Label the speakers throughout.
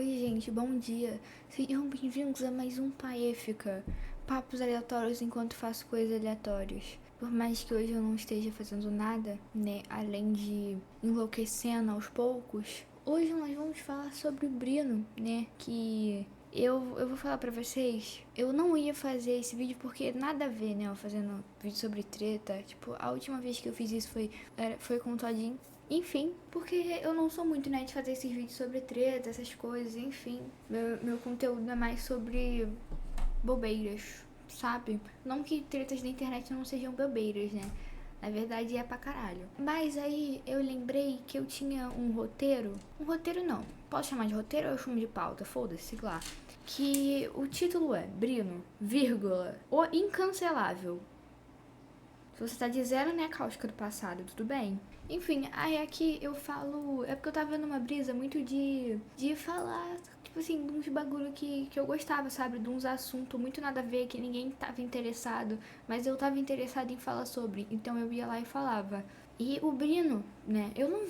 Speaker 1: Oi, gente, bom dia. Sejam bem-vindos a mais um Paéfica. Papos aleatórios enquanto faço coisas aleatórias. Por mais que hoje eu não esteja fazendo nada, né, além de enlouquecendo aos poucos, hoje nós vamos falar sobre o Brino, né, que eu vou falar pra vocês, eu não ia fazer esse vídeo porque nada a ver, né, eu fazendo vídeo sobre treta. Tipo, a última vez que eu fiz isso foi com o Todinho. Enfim, porque eu não sou muito, né, de fazer esses vídeos sobre treta, essas coisas, enfim. Meu conteúdo é mais sobre bobeiras, sabe? Não que tretas da internet não sejam bobeiras, né? Na verdade é pra caralho. Mas aí eu lembrei que eu tinha um roteiro. Um roteiro não. Posso chamar de roteiro ou eu chamo de pauta? Foda-se, lá. Que o título é Brino, vírgula, o incancelável. Se você tá dizendo, né, cáustica do passado, tudo bem. Enfim, aí aqui eu falo. É porque eu tava numa brisa muito de falar, tipo assim, de uns bagulho que eu gostava, sabe? De uns assuntos muito nada a ver, que ninguém tava interessado, mas eu tava interessado em falar sobre. Então eu ia lá e falava. E o Brino, né? Eu não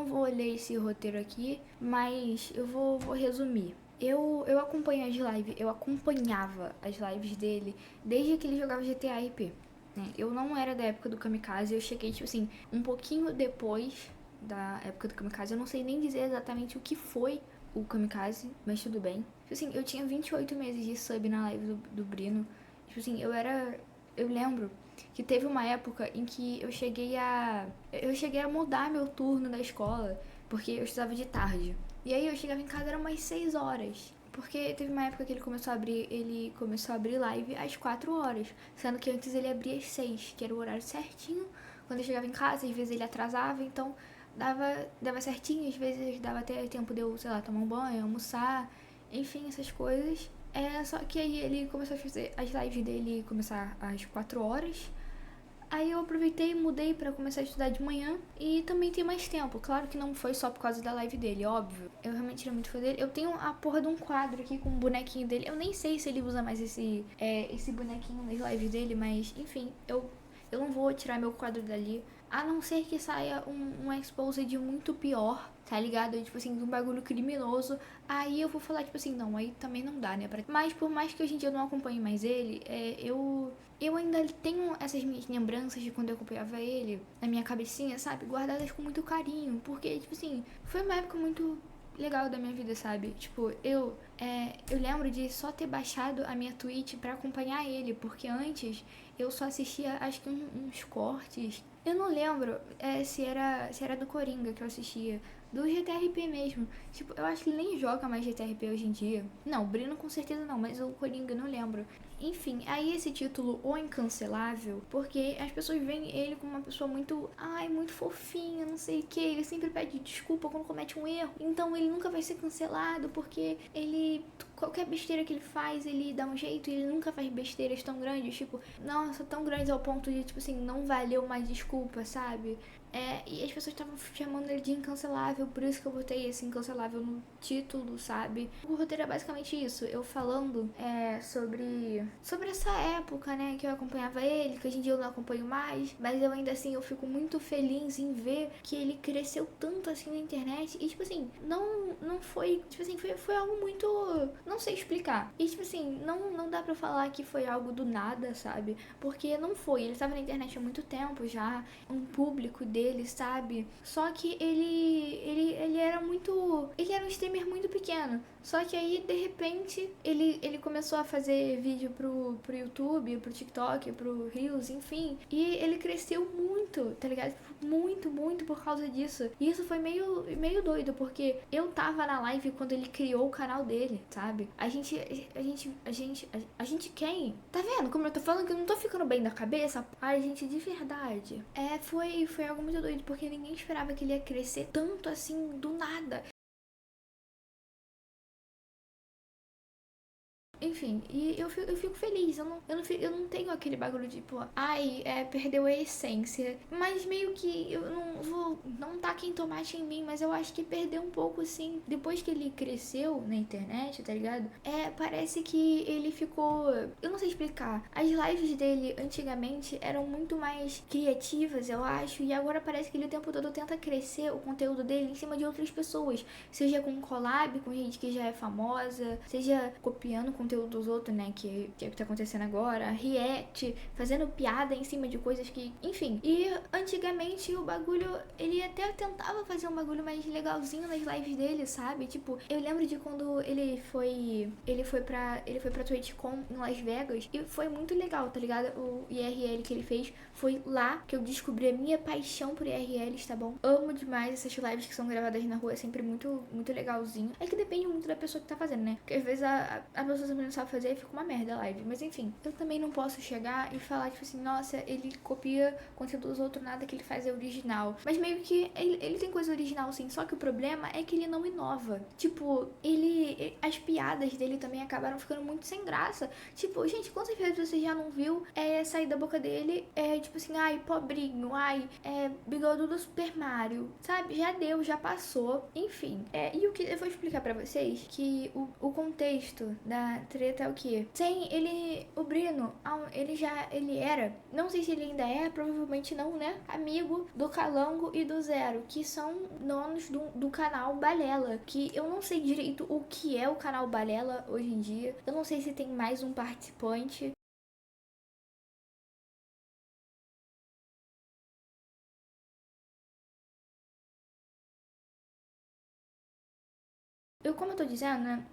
Speaker 1: vou ler esse roteiro aqui, mas vou resumir. Eu acompanho as lives, eu acompanhava as lives dele desde que ele jogava GTA RP, né? Eu não era da época do Kamikaze, eu cheguei, tipo assim, um pouquinho depois da época do Kamikaze. Eu não sei nem dizer exatamente o que foi o Kamikaze, mas tudo bem. Tipo assim, eu tinha 28 meses de sub na live do Brino. Tipo assim, eu lembro que teve uma época em que eu cheguei a mudar meu turno da escola, porque eu estudava de tarde. E aí eu chegava em casa, era umas 6 horas. Porque teve uma época que ele começou a abrir live às 4 horas, sendo que antes ele abria às 6, que era o horário certinho. Quando eu chegava em casa, às vezes ele atrasava, então dava certinho, às vezes dava até tempo de eu, sei lá, tomar um banho, almoçar, enfim, essas coisas. Só que aí ele começou a fazer as lives dele começar às 4 horas. Aí eu aproveitei e mudei pra começar a estudar de manhã e também ter mais tempo. Claro que não foi só por causa da live dele, óbvio. Eu realmente era muito fã dele. Eu tenho a porra de um quadro aqui com o bonequinho dele. Eu nem sei se ele usa mais esse bonequinho nas lives dele, mas enfim, eu não vou tirar meu quadro dali. A não ser que saia um exposed muito pior, tá ligado? Tipo assim, de um bagulho criminoso. Aí eu vou falar, tipo assim, não, aí também não dá, né? Mas por mais que hoje em dia eu não acompanhe mais ele, eu ainda tenho essas minhas lembranças de quando eu acompanhava ele na minha cabecinha, sabe? Guardadas com muito carinho. Porque, tipo assim, foi uma época muito legal da minha vida, sabe? Tipo, eu lembro de só ter baixado a minha Twitch pra acompanhar ele, porque antes eu só assistia, acho que uns cortes. Eu não lembro se era do Coringa que eu assistia, do GTRP mesmo. Tipo, eu acho que ele nem joga mais GTRP hoje em dia. Não, o Brino com certeza não, mas o Coringa eu não lembro. Enfim, aí esse título, O Incancelável, porque as pessoas veem ele como uma pessoa muito, muito fofinha, não sei o que. Ele sempre pede desculpa quando comete um erro. Então ele nunca vai ser cancelado, porque qualquer besteira que ele faz, ele dá um jeito e ele nunca faz besteiras tão grandes. Tipo, nossa, tão grandes ao ponto de, tipo assim, não valeu mais desculpa, sabe? E as pessoas estavam chamando ele de incancelável, por isso que eu botei esse incancelável no título, sabe? O roteiro é basicamente isso, eu falando sobre essa época, né, que eu acompanhava ele, que hoje em dia eu não acompanho mais, mas eu ainda assim, eu fico muito feliz em ver que ele cresceu tanto assim na internet e, tipo assim, não foi, tipo assim, foi algo muito, não sei explicar. E, tipo assim, não dá pra falar que foi algo do nada, sabe? Porque não foi, ele estava na internet há muito tempo já, um público dele, sabe? Só que ele era muito, ele era um streamer muito pequeno. Só que aí, de repente, ele começou a fazer vídeo pro YouTube, pro TikTok, pro Reels, enfim. E ele cresceu muito, tá ligado? Muito, muito por causa disso. E isso foi meio doido, porque eu tava na live quando ele criou o canal dele, sabe? A gente quem? Tá vendo como eu tô falando que eu não tô ficando bem da cabeça? Ai, gente, de verdade. Foi algo muito doido, porque ninguém esperava que ele ia crescer tanto assim do nada. enfim, e eu fico feliz. Eu não tenho aquele bagulho de, tipo, ai, perdeu a essência. Mas meio que eu não vou. Não taquem tomate em mim, mas eu acho que perdeu um pouco, assim. Depois que ele cresceu na internet, tá ligado? Parece que ele ficou. Eu não sei explicar. As lives dele antigamente eram muito mais criativas, eu acho. E agora parece que ele o tempo todo tenta crescer o conteúdo dele em cima de outras pessoas. Seja com collab, com gente que já é famosa, seja copiando o conteúdo dos outros, né? Que é o que tá acontecendo agora. React, fazendo piada em cima de coisas que. Enfim. E antigamente o bagulho. Ele até tentava fazer um bagulho mais legalzinho nas lives dele, sabe? Tipo, eu lembro de quando ele foi. Ele foi pra TwitchCon em Las Vegas. E foi muito legal, tá ligado? O IRL que ele fez. Foi lá que eu descobri a minha paixão por IRLs, tá bom? Amo demais essas lives que são gravadas na rua. É sempre muito, muito legalzinho. É que depende muito da pessoa que tá fazendo, né? Porque às vezes a pessoa também não sabe fazer e fica uma merda a live. Mas enfim, eu também não posso chegar e falar, tipo assim, nossa, ele copia conteúdo dos outros, nada que ele faz é original. Mas meio que ele tem coisa original, sim. Só que o problema é que ele não inova. Tipo, as piadas dele também acabaram ficando muito sem graça. Tipo, gente, quantas vezes você já não viu sair da boca dele, tipo assim, ai, pobrinho, ai, bigodudo do Super Mario, sabe? Já deu, já passou. Enfim, e o que eu vou explicar pra vocês que o contexto da treta é o quê? Sim, o Brino, ele era, não sei se ele ainda é, provavelmente não, né? Amigo do Calango e do Zero, que são donos do canal Balela, que eu não sei direito o que é o canal Balela hoje em dia. Eu não sei se tem mais um participante. Como eu tô dizendo, né?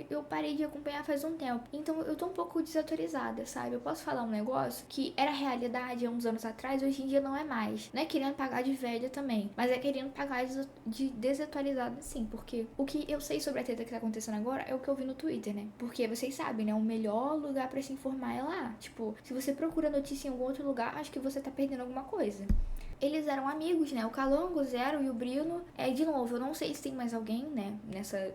Speaker 1: Eu parei de acompanhar faz um tempo. Então eu tô um pouco desatualizada, sabe? Eu posso falar um negócio que era realidade há uns anos atrás, hoje em dia não é mais. Não é querendo pagar de velha também, mas é querendo pagar de desatualizada, sim. Porque o que eu sei sobre a treta que tá acontecendo agora é o que eu vi no Twitter, né? Porque vocês sabem, né? O melhor lugar pra se informar é lá. Tipo, se você procura notícia em algum outro lugar, acho que você tá perdendo alguma coisa. Eles eram amigos, né? O Calango, o Zero e o Brino. De novo, eu não sei se tem mais alguém, né?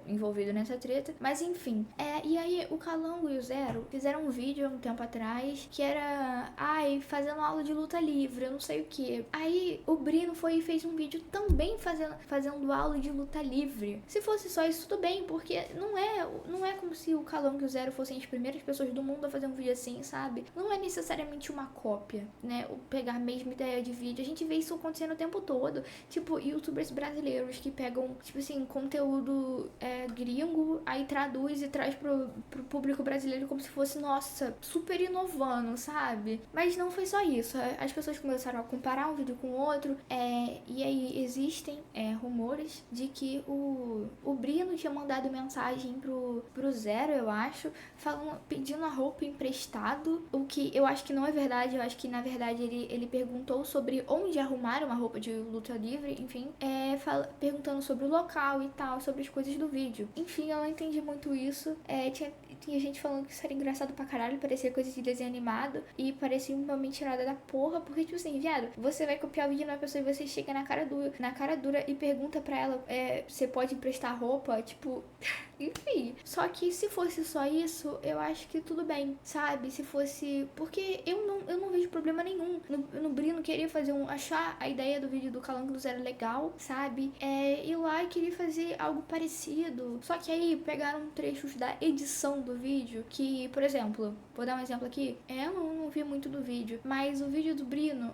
Speaker 1: Envolvido nessa treta. Mas enfim. E aí, o Calango e o Zero fizeram um vídeo há um tempo atrás que era. Ai, fazendo aula de luta livre, eu não sei o que. Aí, o Brino foi e fez um vídeo também fazendo aula de luta livre. Se fosse só isso, tudo bem, porque não é como se o Calango e o Zero fossem as primeiras pessoas do mundo a fazer um vídeo assim, sabe? Não é necessariamente uma cópia, né? Pegar a mesma ideia de vídeo. A gente vê isso acontecendo o tempo todo. Tipo, youtubers brasileiros que pegam, tipo assim, conteúdo gringo, aí traduz e traz pro público brasileiro como se fosse, nossa, super inovando, sabe? Mas não foi só isso. As pessoas começaram a comparar um vídeo com o outro, e aí existem rumores de que o Brino tinha mandado mensagem pro Zero, eu acho, pedindo a roupa emprestado, o que eu acho que não é verdade. Eu acho que na verdade ele perguntou sobre onde arrumar uma roupa de luta livre, enfim, perguntando sobre o local e tal, sobre as coisas do vídeo. Enfim, eu não entendi muito isso. Tinha gente falando que isso era engraçado pra caralho, parecia coisa de desenho animado e parecia uma mentirada da porra, porque tipo assim, viado, você vai copiar o vídeo de uma pessoa e você chega na cara dura e pergunta pra ela, você pode emprestar roupa, tipo, enfim. Só que se fosse só isso, eu acho que tudo bem, sabe? Se fosse, porque eu não vejo problema nenhum no Brino queria achar a ideia do vídeo do Calango do Zero legal, sabe? Ir lá e queria fazer algo parecido. Só que aí pegaram trechos da edição do vídeo que, por exemplo, vou dar um exemplo aqui. Eu não vi muito do vídeo, mas o vídeo do Brino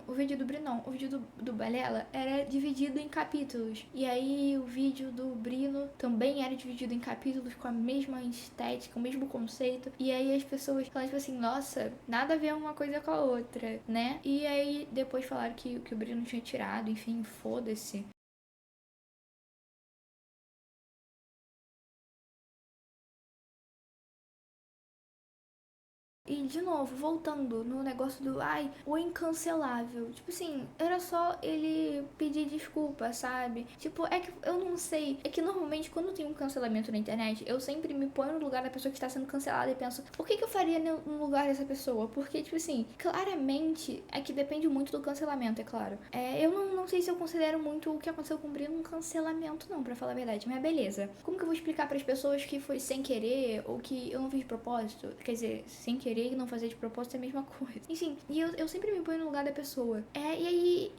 Speaker 1: não, o vídeo do Balela era dividido em capítulos. E aí o vídeo do Brino também era dividido em capítulos com a mesma estética, o mesmo conceito. E aí as pessoas falam tipo assim, nossa, nada a ver uma coisa com a outra, né? E aí depois falaram que o Brino tinha tirado, enfim, foda-se. E, de novo, voltando no negócio do, ai, o incancelável. Tipo assim, era só ele pedir desculpa, sabe? Tipo, é que eu não sei. É que normalmente quando tem um cancelamento na internet, eu sempre me ponho no lugar da pessoa que está sendo cancelada e penso, o que eu faria no lugar dessa pessoa? Porque, tipo assim, claramente é que depende muito do cancelamento, é claro. Eu não sei se eu considero muito o que aconteceu com o Brino um cancelamento, não, pra falar a verdade. Mas beleza. Como que eu vou explicar pras pessoas que foi sem querer ou que eu não fiz de propósito? Quer dizer, sem querer e não fazer de propósito é a mesma coisa. Enfim, e eu sempre me ponho no lugar da pessoa. E aí,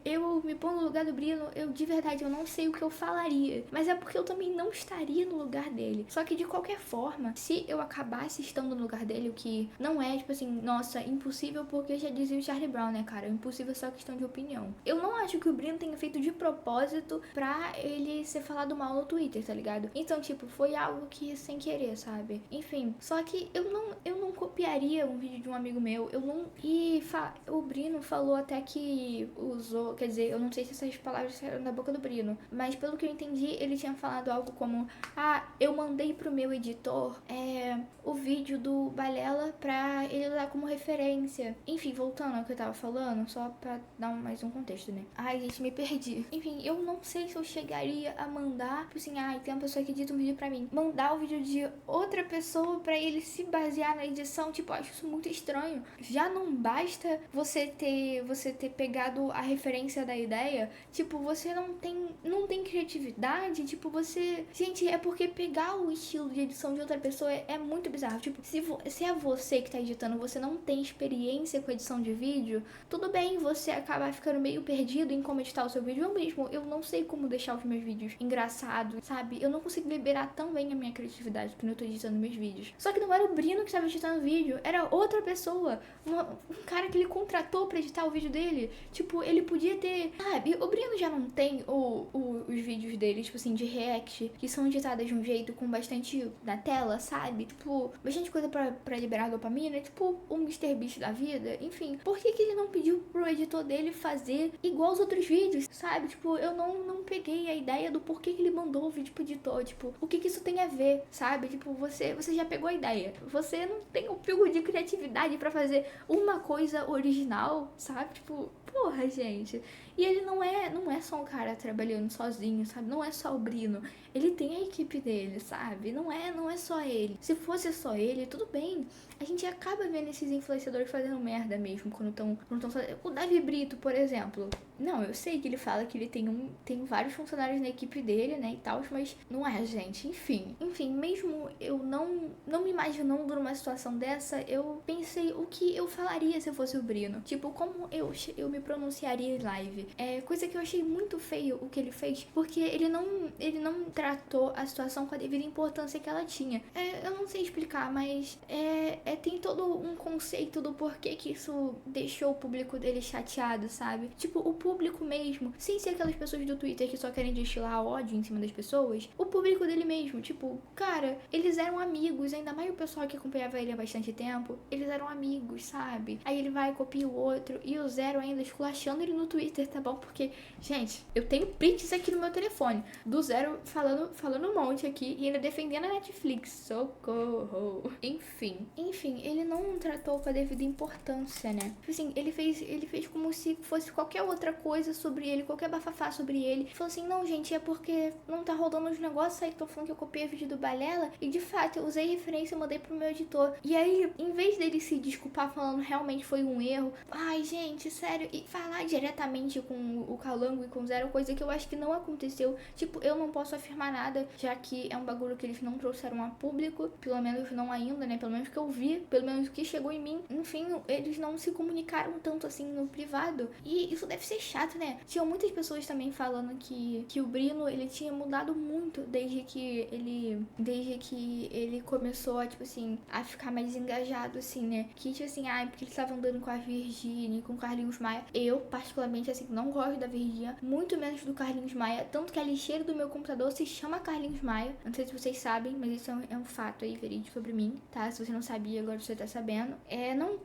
Speaker 1: eu me ponho no lugar do Brino, de verdade, eu não sei o que eu falaria. Mas é porque eu também não estaria no lugar dele. Só que de qualquer forma, se eu acabasse estando no lugar dele, o que não é, tipo assim, nossa, impossível porque já dizia o Charlie Brown, né, cara? Impossível é só questão de opinião. Eu não acho que o Brino tenha feito de propósito pra ele ser falado mal no Twitter, tá ligado? Então, tipo, foi algo que sem querer, sabe? Enfim, só que eu não copiaria um vídeo de um amigo meu, eu não... o Brino falou até que usou, quer dizer, eu não sei se essas palavras saíram da boca do Brino, mas pelo que eu entendi, ele tinha falado algo como, eu mandei pro meu editor o vídeo do Balela pra ele usar como referência. Enfim, voltando ao que eu tava falando, só pra dar mais um contexto, né? Ai, gente, me perdi. Enfim, eu não sei se eu chegaria a mandar, tipo assim, tem uma pessoa que edita um vídeo pra mim, mandar o vídeo de outra pessoa pra ele se basear na edição, tipo, eu acho isso muito estranho. Já não basta você ter pegado a referência da ideia, tipo, você não tem criatividade, tipo, você... Gente, é porque pegar o estilo de edição de outra pessoa é muito bizarro. Tipo, se é você que tá editando, você não tem experiência com edição de vídeo, tudo bem você acabar ficando meio perdido em como editar o seu vídeo. Eu mesmo, eu não sei como deixar os meus vídeos engraçados, sabe? Eu não consigo liberar tão bem a minha criatividade quando eu tô editando meus vídeos. Só que não era o Brino que estava editando o vídeo, era outra pessoa, um cara que ele contratou pra editar o vídeo dele. Tipo, ele podia ter... Sabe, o Brino já não tem os vídeos dele, tipo assim, de react, que são editadas de um jeito com bastante na tela, sabe? Tipo, bastante coisa pra liberar dopamina, tipo o MrBeast da vida. Enfim, por que ele não pediu pro editor dele fazer igual os outros vídeos, sabe? Tipo, eu não peguei a ideia do porquê que ele mandou o vídeo pro editor. Tipo, o que isso tem a ver, sabe? Tipo, você já pegou a ideia. Você não tem o pingo de criatividade pra fazer uma coisa original, sabe? Tipo, porra, gente. E ele não é só um cara trabalhando sozinho, sabe? Não é só o Brino. Ele tem a equipe dele, sabe? Não é só ele. Se fosse só ele, tudo bem. A gente acaba vendo esses influenciadores fazendo merda mesmo quando estão fazendo. O Davi Brito, por exemplo. Não, eu sei que ele fala que ele tem vários funcionários na equipe dele, né, e tal, mas não é, gente. Enfim, mesmo eu não me imaginando numa situação dessa, eu pensei o que eu falaria se eu fosse o Brino. Tipo, como eu me pronunciaria em live. Coisa que eu achei muito feio o que ele fez, porque ele não tratou a situação com a devida importância que ela tinha. Eu não sei explicar, mas tem todo um conceito do porquê que isso deixou o público dele chateado, sabe? Tipo, o público mesmo, sem ser aquelas pessoas do Twitter que só querem destilar ódio em cima das pessoas, o público dele mesmo, tipo, cara, eles eram amigos, ainda mais o pessoal que acompanhava ele há bastante tempo, eles eram amigos, sabe? Aí ele vai e copia o outro, e o Zero ainda esculachando ele no Twitter, tá bom? Porque, gente, eu tenho prints aqui no meu telefone, do Zero falando um monte aqui, e ainda defendendo a Netflix, socorro. Enfim, ele não tratou com a devida importância, né? Tipo assim, ele fez como se fosse qualquer outra coisa sobre ele, qualquer bafafá sobre ele. Falou assim, não, gente, é porque não tá rodando os negócios aí que estão falando que eu copiei o vídeo do Balela. E de fato, eu usei referência e mandei pro meu editor. E aí, em vez dele se desculpar falando realmente foi um erro, ai, gente, sério, e falar diretamente com o Calango e com o Zero, coisa que eu acho que não aconteceu. Tipo, eu não posso afirmar nada, já que é um bagulho que eles não trouxeram a público, pelo menos não ainda, né? Pelo menos que eu vi, pelo menos que chegou em mim. Enfim, eles não se comunicaram tanto assim no privado. E isso deve ser chato, né? Tinham muitas pessoas também falando que o Brino, ele tinha mudado muito desde que ele começou a, tipo assim, a ficar mais engajado, assim, né? Que, tipo assim, porque ele estava andando com a Virgínia, com o Carlinhos Maia. Eu, particularmente, assim, não gosto da Virgínia, muito menos do Carlinhos Maia, tanto que a lixeira do meu computador se chama Carlinhos Maia. Não sei se vocês sabem, mas isso é um fato aí verídico sobre mim, tá? Se você não sabia, agora você tá sabendo.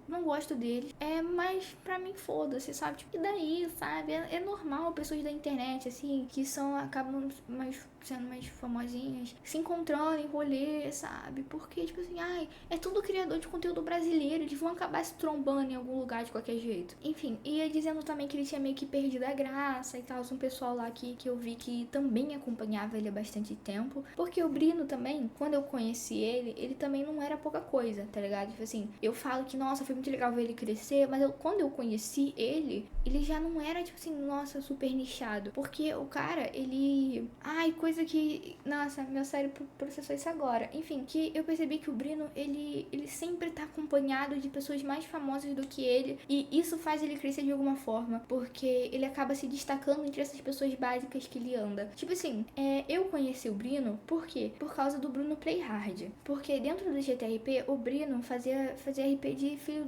Speaker 1: Não gosto dele. Mas pra mim, foda-se, sabe? Tipo, e daí, sabe? É normal pessoas da internet, assim, que acabam mais sendo mais famosinhas, se encontrando em rolê, sabe? Porque, tipo assim, ai, é tudo criador de conteúdo brasileiro, eles vão acabar se trombando em algum lugar de qualquer jeito. Enfim, ia dizendo também que ele tinha meio que perdido a graça e tal, um pessoal lá que eu vi que também acompanhava ele há bastante tempo, porque o Brino também, quando eu conheci ele também não era pouca coisa, tá ligado? Tipo assim, eu falo que, nossa, foi muito legal ver ele crescer, mas quando eu conheci ele já não era, tipo assim, nossa, super nichado, porque o cara, ele... Ai, coisa que... Nossa, meu cérebro processou isso agora. Enfim, que eu percebi que o Brino, ele sempre tá acompanhado de pessoas mais famosas do que ele, e isso faz ele crescer de alguma forma, porque ele acaba se destacando entre essas pessoas básicas que ele anda. Tipo assim, eu conheci o Brino, por quê? Por causa do Bruno Playhard. Porque dentro do GTRP, o Brino fazia RP de filho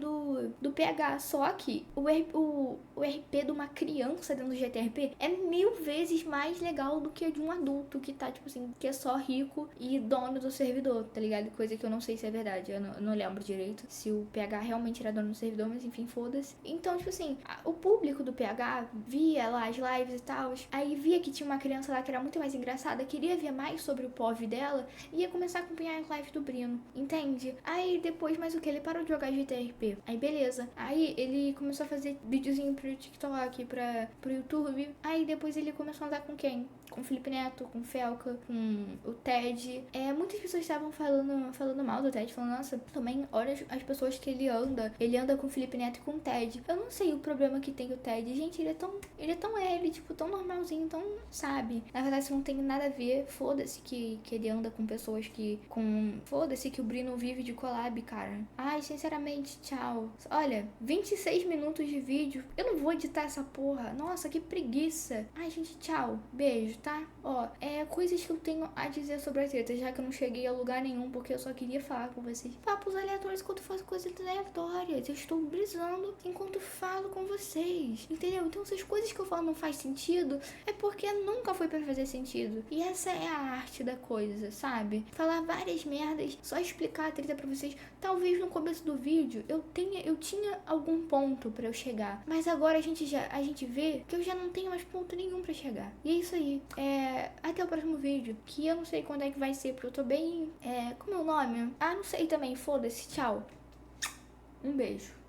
Speaker 1: do PH, só que o RP de uma criança dentro do GTRP é 1000 vezes mais legal do que de um adulto que tá, tipo assim, que é só rico e dono do servidor, tá ligado? Coisa que eu não sei se é verdade, eu não lembro direito se o PH realmente era dono do servidor, mas enfim, foda-se. Então, tipo assim, o público do PH via lá as lives e tal, aí via que tinha uma criança lá que era muito mais engraçada, queria ver mais sobre o POV dela, e ia começar a acompanhar as lives do Brino, entende? Aí depois, mais o que? Ele parou de jogar GTRP. Aí beleza. Aí ele começou a fazer videozinho pro TikTok, pro YouTube. Aí depois ele começou a andar com quem? Com o Felipe Neto, com o Felca, com o Ted. Muitas pessoas estavam falando mal do Ted, falando, nossa, também olha as pessoas que ele anda com o Felipe Neto e com o Ted. Eu não sei o problema que tem o Ted, gente, ele é tão tipo, tão normalzinho, tão, sabe? Na verdade, isso não tem nada a ver, foda-se que ele anda com pessoas foda-se que o Brino vive de collab, cara. Ai, sinceramente, tchau. Olha, 26 minutos de vídeo, eu não vou editar essa porra, nossa, que preguiça. Ai, gente, tchau, beijo, tá? Ó, coisas que eu tenho a dizer sobre a treta, já que eu não cheguei a lugar nenhum, porque eu só queria falar com vocês. Papos aleatórios enquanto eu faço coisas aleatórias, eu estou brisando enquanto falo com vocês, entendeu? Então, se as coisas que eu falo não faz sentido, é porque nunca foi pra fazer sentido. E essa é a arte da coisa, sabe? Falar várias merdas, só explicar a treta pra vocês. Talvez no começo do vídeo eu tinha algum ponto pra eu chegar, mas agora a gente vê que eu já não tenho mais ponto nenhum pra chegar. E é isso aí. Até o próximo vídeo, que eu não sei quando é que vai ser, porque eu tô bem... como é o nome? Ah, não sei também, foda-se, tchau. Um beijo.